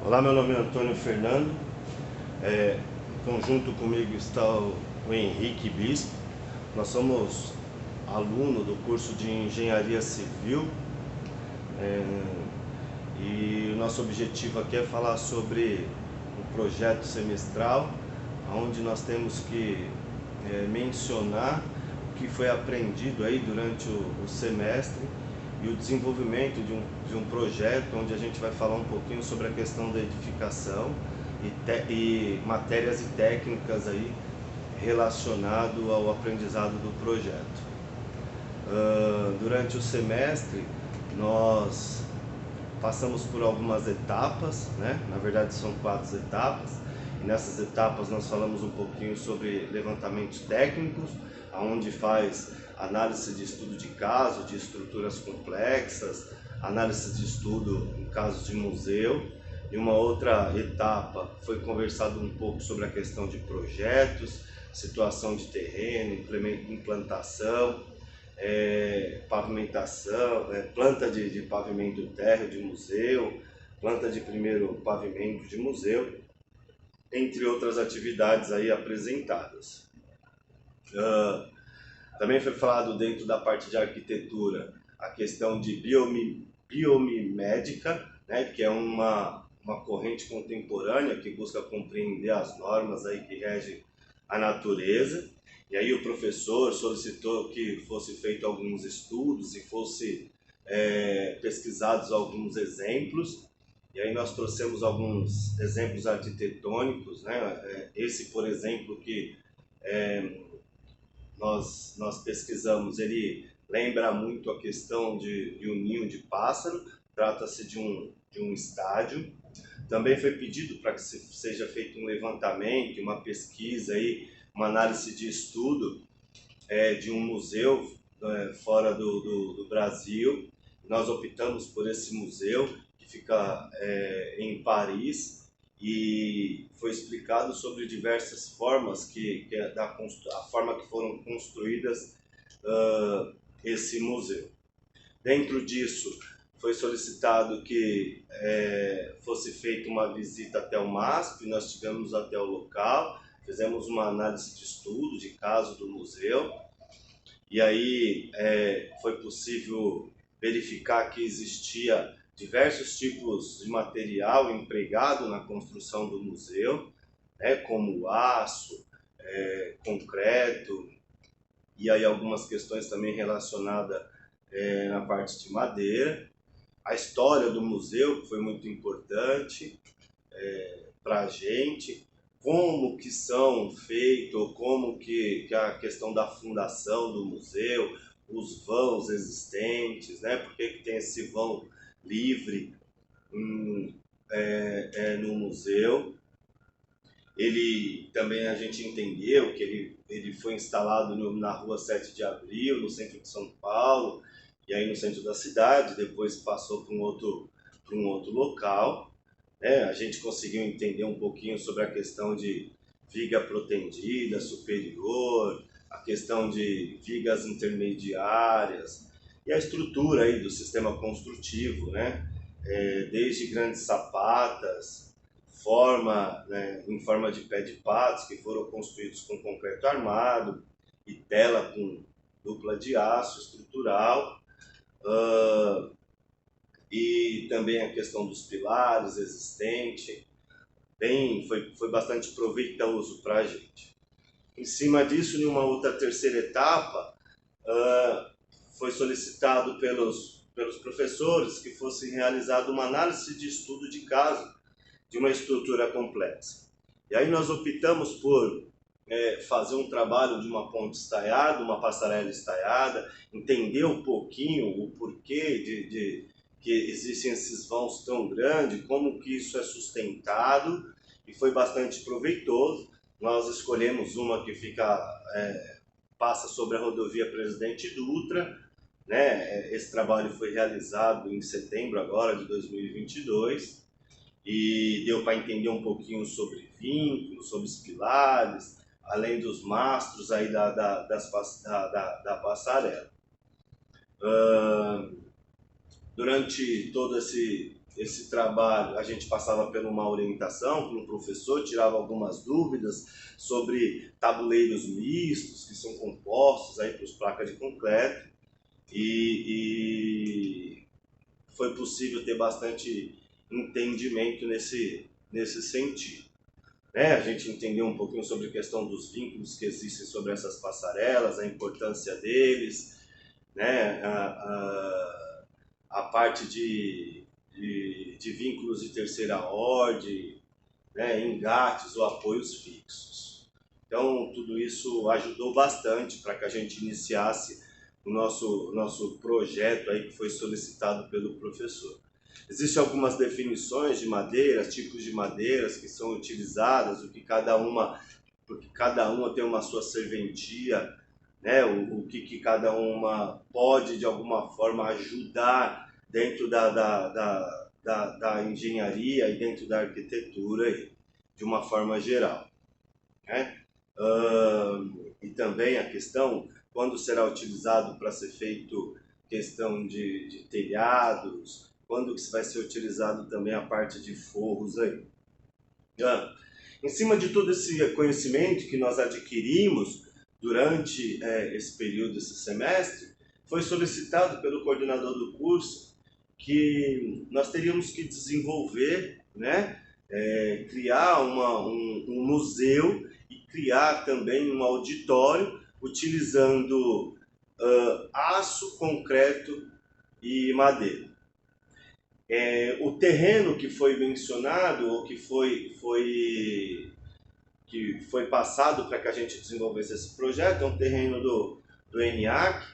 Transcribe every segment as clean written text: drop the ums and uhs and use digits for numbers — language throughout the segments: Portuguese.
Olá, meu nome é Antônio Fernando. Em conjunto comigo está o Henrique Bispo. Nós somos aluno do curso de Engenharia Civil, e o nosso objetivo aqui é falar sobre um projeto semestral, onde nós temos que mencionar o que foi aprendido aí durante o semestre e o desenvolvimento de um projeto onde a gente vai falar um pouquinho sobre a questão da edificação e matérias e técnicas aí relacionado ao aprendizado do projeto. Durante o semestre nós passamos por algumas etapas, né? Na verdade são 4 etapas, e nessas etapas nós falamos um pouquinho sobre levantamentos técnicos, onde faz análise de estudo de caso, de estruturas complexas, análise de estudo em casos de museu. E uma outra etapa foi conversado um pouco sobre a questão de projetos, situação de terreno, implantação, pavimentação, planta de pavimento térreo de museu, planta de primeiro pavimento de museu, entre outras atividades aí apresentadas. Também foi falado dentro da parte de arquitetura a questão de biomimética, né, que é uma corrente contemporânea que busca compreender as normas aí que regem a natureza. E aí o professor solicitou que fosse feito alguns estudos e fosse pesquisados alguns exemplos. E aí nós trouxemos alguns exemplos arquitetônicos, né? Esse, por exemplo, que nós pesquisamos, ele lembra muito a questão de um ninho de pássaro, trata-se de um estádio. Também foi pedido para que seja feito um levantamento, uma pesquisa, aí, uma análise de estudo de um museu fora do Brasil. Nós optamos por esse museu, que fica em Paris, e foi explicado sobre diversas formas a forma que foram construídas esse museu. Dentro disso, foi solicitado que fosse feita uma visita até o MASP. Nós estivemos até o local, fizemos uma análise de estudo de caso do museu, e aí foi possível verificar que existia diversos tipos de material empregado na construção do museu, né, como aço, concreto, e aí algumas questões também relacionadas na parte de madeira. A história do museu, que foi muito importante para a gente, como que são feitos, como que a questão da fundação do museu, os vãos existentes, né? Por que tem esse vão livre no museu. Ele também, a gente entendeu que ele foi instalado na rua 7 de Abril, no centro de São Paulo, e aí no centro da cidade, depois passou para um outro local. A gente conseguiu entender um pouquinho sobre a questão de viga protendida superior, a questão de vigas intermediárias e a estrutura aí do sistema construtivo, né? Desde grandes sapatas, em forma de pé de patos, que foram construídos com concreto armado e tela com dupla de aço estrutural, e também a questão dos pilares existentes. Foi bastante proveitoso para a gente. Em cima disso, em uma outra terceira etapa, foi solicitado pelos professores que fosse realizada uma análise de estudo de caso de uma estrutura complexa. E aí nós optamos por fazer um trabalho de uma ponte estaiada, uma passarela estaiada, entender um pouquinho o porquê de que existem esses vãos tão grandes, como que isso é sustentado, e foi bastante proveitoso. Nós escolhemos uma que passa sobre a rodovia Presidente Dutra, né? Esse trabalho foi realizado em setembro agora de 2022, e deu para entender um pouquinho sobre vínculos, sobre os pilares, além dos mastros aí da passarela. Durante todo esse esse trabalho, a gente passava por uma orientação com um professor, tirava algumas dúvidas sobre tabuleiros mistos, que são compostos aí para as placas de concreto, e foi possível ter bastante entendimento nesse sentido. A gente entendeu um pouquinho sobre a questão dos vínculos que existem sobre essas passarelas, a importância deles, né? A parte de vínculos de terceira ordem, né? Engates ou apoios fixos. Então, tudo isso ajudou bastante para que a gente iniciasse o nosso projeto aí que foi solicitado pelo professor. Existem algumas definições de madeiras, tipos de madeiras que são utilizadas, porque cada uma tem uma sua serventia, né? O que cada uma pode de alguma forma ajudar dentro da engenharia e dentro da arquitetura aí, de uma forma geral, né? E também a questão, quando será utilizado para ser feito questão de telhados, quando que vai ser utilizado também a parte de forros aí. Em cima de todo esse conhecimento que nós adquirimos durante esse período, esse semestre, foi solicitado pelo coordenador do curso que nós teríamos que desenvolver, né, criar um museu e criar também um auditório utilizando aço, concreto e madeira. O terreno que foi mencionado, ou que foi passado para que a gente desenvolvesse esse projeto, é um terreno do ENIAC.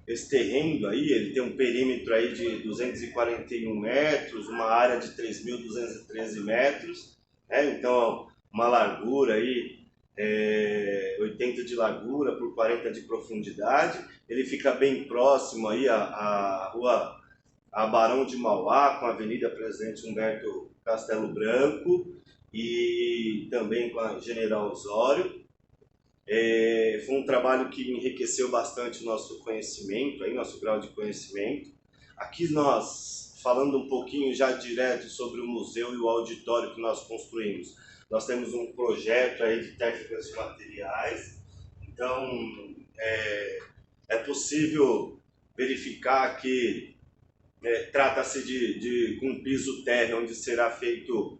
Esse terreno aí, ele tem um perímetro aí de 241 metros, uma área de 3.213 metros, né? Então uma largura aí, 80 de largura por 40 de profundidade. Ele fica bem próximo aí à rua Barão de Mauá, com a Avenida Presidente Humberto Castelo Branco e também com a General Osório. Foi um trabalho que enriqueceu bastante o nosso conhecimento, aí, nosso grau de conhecimento. Aqui nós, falando um pouquinho já direto sobre o museu e o auditório que nós construímos, nós temos um projeto aí de técnicas de materiais, então é possível verificar que trata-se de um piso térreo onde será feito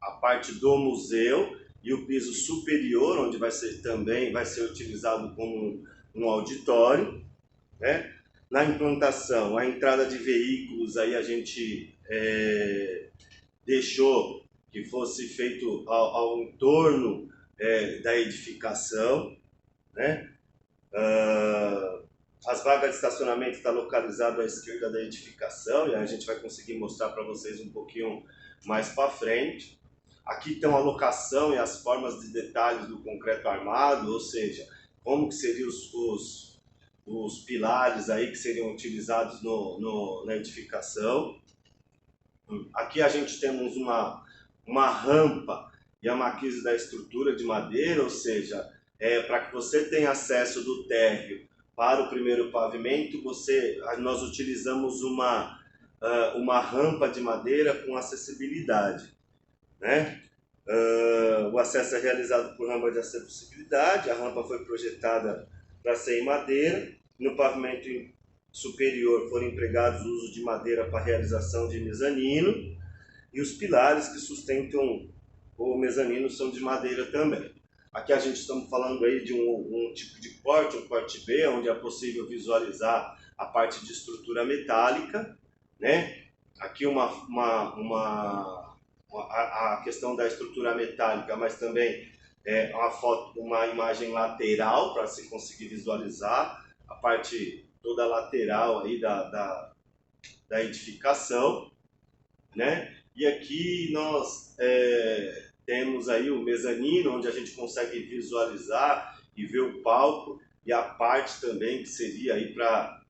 a parte do museu, e o piso superior, onde também vai ser utilizado como um auditório, né? Na implantação, a entrada de veículos, aí a gente deixou que fosse feito ao entorno da edificação, né? As vagas de estacionamento estão localizadas à esquerda da edificação, e a gente vai conseguir mostrar para vocês um pouquinho mais para frente. Aqui estão a locação e as formas de detalhes do concreto armado, ou seja, como que seriam os pilares aí que seriam utilizados na edificação. Aqui a gente temos uma rampa e a maquise da estrutura de madeira, ou seja, para que você tenha acesso do térreo para o primeiro pavimento, nós utilizamos uma rampa de madeira com acessibilidade, né? O acesso é realizado por rampa de acessibilidade. A rampa foi projetada para ser em madeira. No pavimento superior foram empregados o uso de madeira para realização de mezanino, e os pilares que sustentam o mezanino são de madeira também. Aqui a gente estamos falando aí de um tipo de corte, um corte B, onde é possível visualizar a parte de estrutura metálica, né? Aqui a questão da estrutura metálica, mas também uma imagem lateral para se conseguir visualizar a parte toda lateral aí da edificação, né? E aqui nós temos aí o mezanino, onde a gente consegue visualizar e ver o palco, e a parte também que seria aí para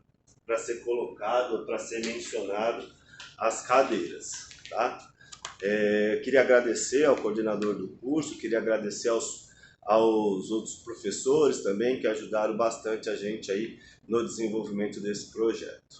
ser colocado, para ser mencionado, as cadeiras, tá? Queria agradecer ao coordenador do curso, queria agradecer aos outros professores também que ajudaram bastante a gente aí no desenvolvimento desse projeto.